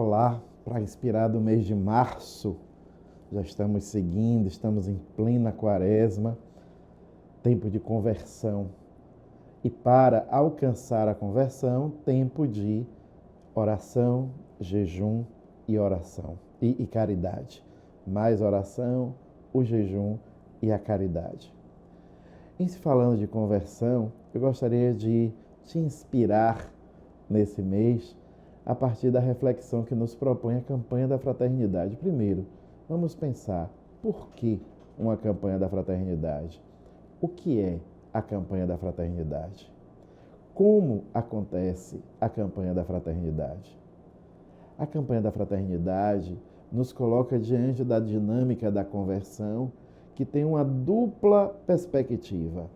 Olá, para inspirar do mês de março, já estamos seguindo, estamos em plena quaresma, tempo de conversão. E para alcançar a conversão, tempo de oração, jejum e oração e caridade. Mais oração, o jejum e a caridade. Em se falando de conversão, eu gostaria de te inspirar nesse mês a partir da reflexão que nos propõe a campanha da fraternidade. Primeiro, vamos pensar por que uma campanha da fraternidade? O que é a campanha da fraternidade? Como acontece a campanha da fraternidade? A campanha da fraternidade nos coloca diante da dinâmica da conversão que tem uma dupla perspectiva.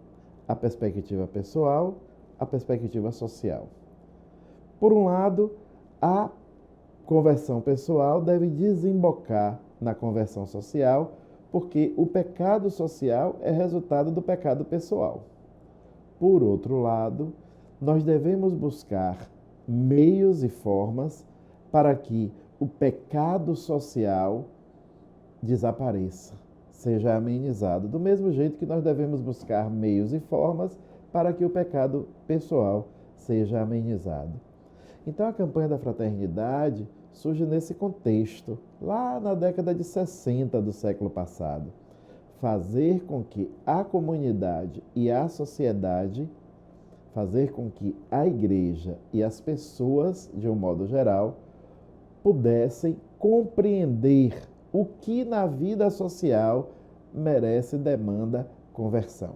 A perspectiva pessoal, a perspectiva social. Por um lado, a conversão pessoal deve desembocar na conversão social, porque o pecado social é resultado do pecado pessoal. Por outro lado, nós devemos buscar meios e formas para que o pecado social desapareça, seja amenizado. Do mesmo jeito que nós devemos buscar meios e formas para que o pecado pessoal seja amenizado. Então, a campanha da fraternidade surge nesse contexto, lá na década de 60 do século passado. Fazer com que a comunidade e a sociedade, fazer com que a igreja e as pessoas, de um modo geral, pudessem compreender o que na vida social merece e demanda conversão.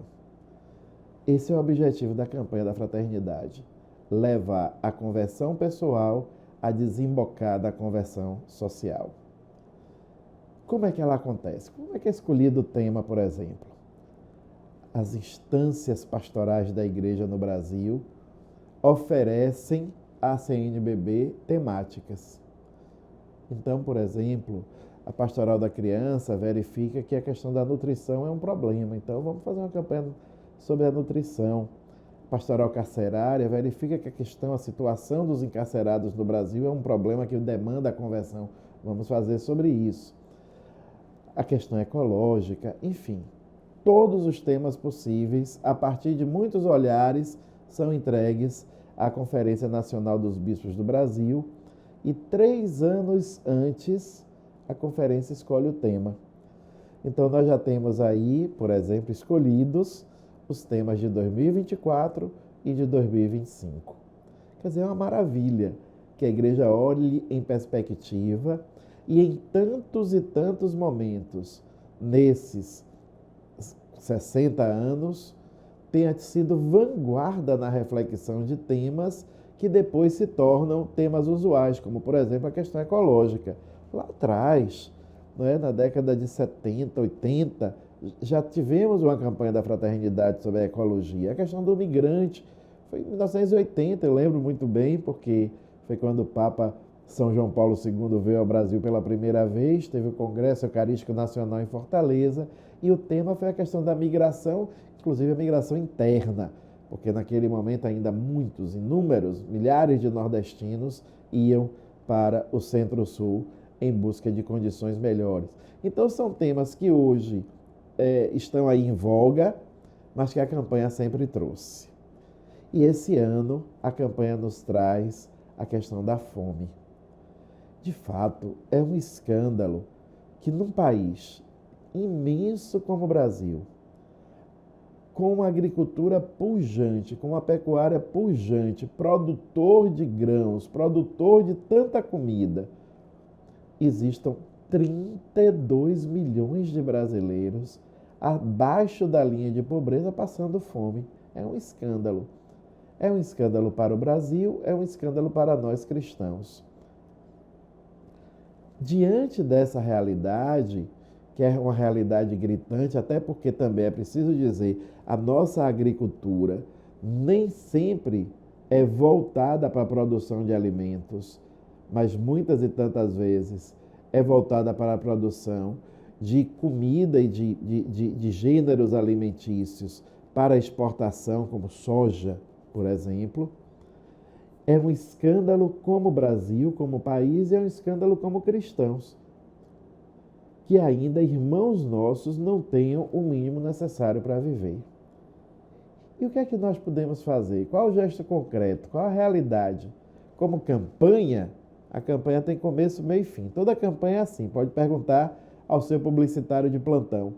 Esse é o objetivo da campanha da fraternidade. Levar a conversão pessoal a desembocar da conversão social. Como é que ela acontece? Como é que é escolhido o tema, por exemplo? As instâncias pastorais da igreja no Brasil oferecem à CNBB temáticas. Então, por exemplo, a pastoral da criança verifica que a questão da nutrição é um problema. Então, vamos fazer uma campanha sobre a nutrição. Pastoral carcerária verifica que a situação dos encarcerados no Brasil é um problema que demanda a conversão. Vamos fazer sobre isso. A questão ecológica, enfim, todos os temas possíveis, a partir de muitos olhares, são entregues à Conferência Nacional dos Bispos do Brasil e 3 anos antes a conferência escolhe o tema. Então, nós já temos aí, por exemplo, escolhidos os temas de 2024 e de 2025. Quer dizer, é uma maravilha que a igreja olhe em perspectiva e em tantos e tantos momentos, nesses 60 anos, tenha sido vanguarda na reflexão de temas que depois se tornam temas usuais, como, por exemplo, a questão ecológica. Lá atrás, na década de 70, 80, já tivemos uma campanha da fraternidade sobre a ecologia. A questão do migrante foi em 1980, eu lembro muito bem, porque foi quando o Papa São João Paulo II veio ao Brasil pela primeira vez, teve o Congresso Eucarístico Nacional em Fortaleza, e o tema foi a questão da migração, inclusive a migração interna, porque naquele momento ainda inúmeros, milhares de nordestinos iam para o Centro-Sul em busca de condições melhores. Então, são temas que hoje estão aí em voga, mas que a campanha sempre trouxe. E esse ano, a campanha nos traz a questão da fome. De fato, é um escândalo que num país imenso como o Brasil, com uma agricultura pujante, com uma pecuária pujante, produtor de grãos, produtor de tanta comida, existam 32 milhões de brasileiros abaixo da linha de pobreza passando fome. É um escândalo. É um escândalo para o Brasil, é um escândalo para nós cristãos. Diante dessa realidade, que é uma realidade gritante, até porque também é preciso dizer, a nossa agricultura nem sempre é voltada para a produção de alimentos, mas muitas e tantas vezes é voltada para a produção de comida e de gêneros alimentícios para exportação, como soja, por exemplo. É um escândalo como Brasil, como país, e é um escândalo como cristãos, que ainda irmãos nossos não tenham o mínimo necessário para viver. E o que é que nós podemos fazer? Qual o gesto concreto? Qual a realidade? Como campanha, a campanha tem começo, meio e fim. Toda campanha é assim, pode perguntar ao seu publicitário de plantão.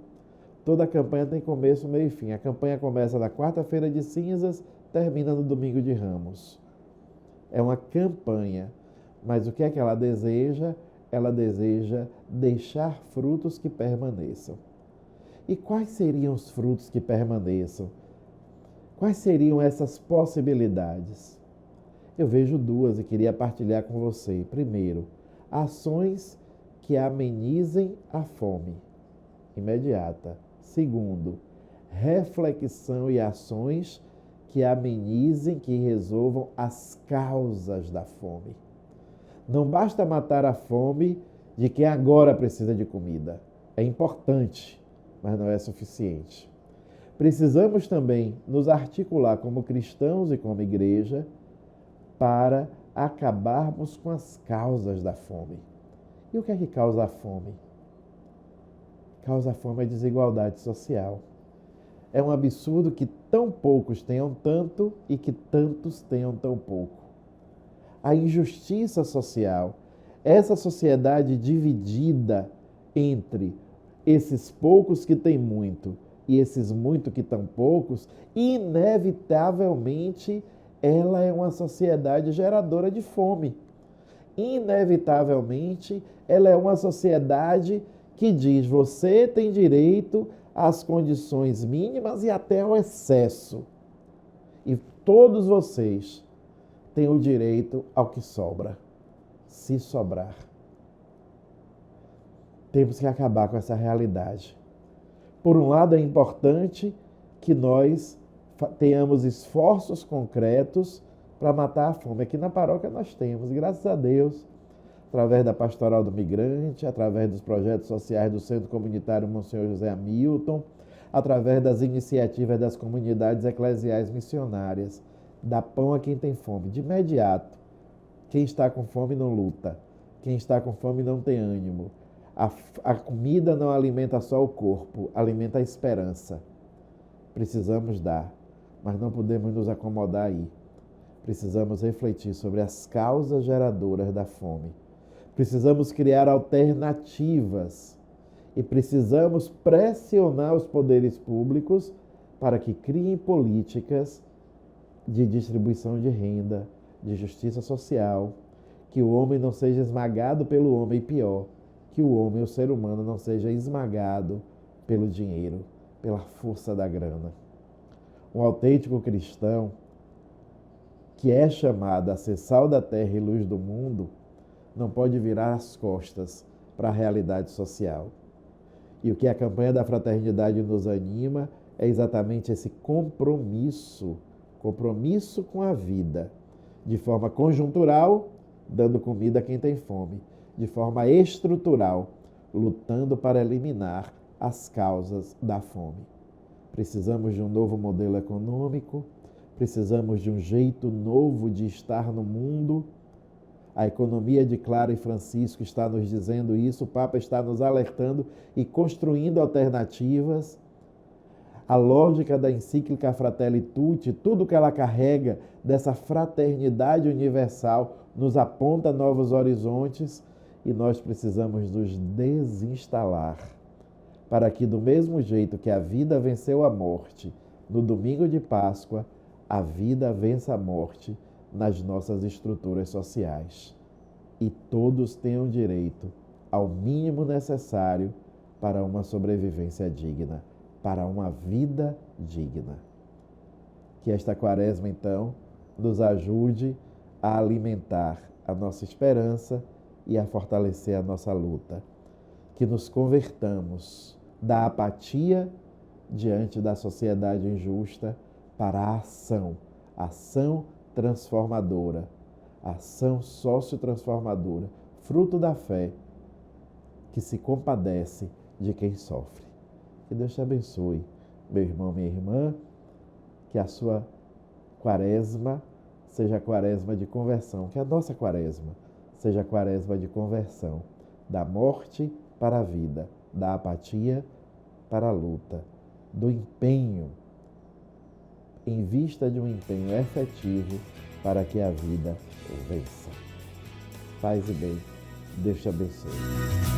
Toda campanha tem começo, meio e fim. A campanha começa na quarta-feira de cinzas, termina no domingo de Ramos. É uma campanha, mas o que é que ela deseja? Ela deseja deixar frutos que permaneçam. E quais seriam os frutos que permaneçam? Quais seriam essas possibilidades? Eu vejo duas e queria partilhar com você. Primeiro, ações que amenizem a fome imediata. Segundo, reflexão e ações que amenizem, que resolvam as causas da fome. Não basta matar a fome de quem agora precisa de comida. É importante, mas não é suficiente. Precisamos também nos articular como cristãos e como igreja para acabarmos com as causas da fome. E o que é que causa a fome? Causa a fome a desigualdade social. É um absurdo que tão poucos tenham tanto e que tantos tenham tão pouco. A injustiça social, essa sociedade dividida entre esses poucos que têm muito e esses muito que tão poucos, inevitavelmente ela é uma sociedade geradora de fome. Inevitavelmente ela é uma sociedade que diz: você tem direito às condições mínimas e até ao excesso. E todos vocês têm o direito ao que sobra, se sobrar. Temos que acabar com essa realidade. Por um lado, é importante que nós tenhamos esforços concretos para matar a fome. Aqui na paróquia nós temos, graças a Deus, através da Pastoral do Migrante, através dos projetos sociais do Centro Comunitário Monsenhor José Hamilton, através das iniciativas das comunidades eclesiais missionárias. Dá pão a quem tem fome. De imediato, quem está com fome não luta. Quem está com fome não tem ânimo. A comida não alimenta só o corpo, alimenta a esperança. Precisamos dar, mas não podemos nos acomodar aí. Precisamos refletir sobre as causas geradoras da fome. Precisamos criar alternativas e precisamos pressionar os poderes públicos para que criem políticas de distribuição de renda, de justiça social, que o homem não seja esmagado pelo homem e pior, que o homem, o ser humano, não seja esmagado pelo dinheiro, pela força da grana. Um autêntico cristão que é chamado a ser sal da terra e luz do mundo, não pode virar as costas para a realidade social. E o que a campanha da fraternidade nos anima é exatamente esse compromisso com a vida, de forma conjuntural, dando comida a quem tem fome, de forma estrutural, lutando para eliminar as causas da fome. Precisamos de um novo modelo econômico, precisamos de um jeito novo de estar no mundo. A economia de Clara e Francisco está nos dizendo isso, o Papa está nos alertando e construindo alternativas. A lógica da encíclica Fratelli Tutti, tudo que ela carrega dessa fraternidade universal, nos aponta novos horizontes e nós precisamos nos desinstalar para que, do mesmo jeito que a vida venceu a morte no domingo de Páscoa, a vida vença a morte nas nossas estruturas sociais. E todos tenham direito ao mínimo necessário para uma sobrevivência digna, para uma vida digna. Que esta quaresma, então, nos ajude a alimentar a nossa esperança e a fortalecer a nossa luta. Que nos convertamos da apatia diante da sociedade injusta para a ação transformadora, ação sociotransformadora, fruto da fé que se compadece de quem sofre. Que Deus te abençoe, meu irmão, minha irmã, que a sua quaresma seja a quaresma de conversão, que a nossa quaresma seja a quaresma de conversão, da morte para a vida, da apatia para a luta, do empenho, em vista de um empenho efetivo para que a vida vença. Paz e bem. Deus te abençoe.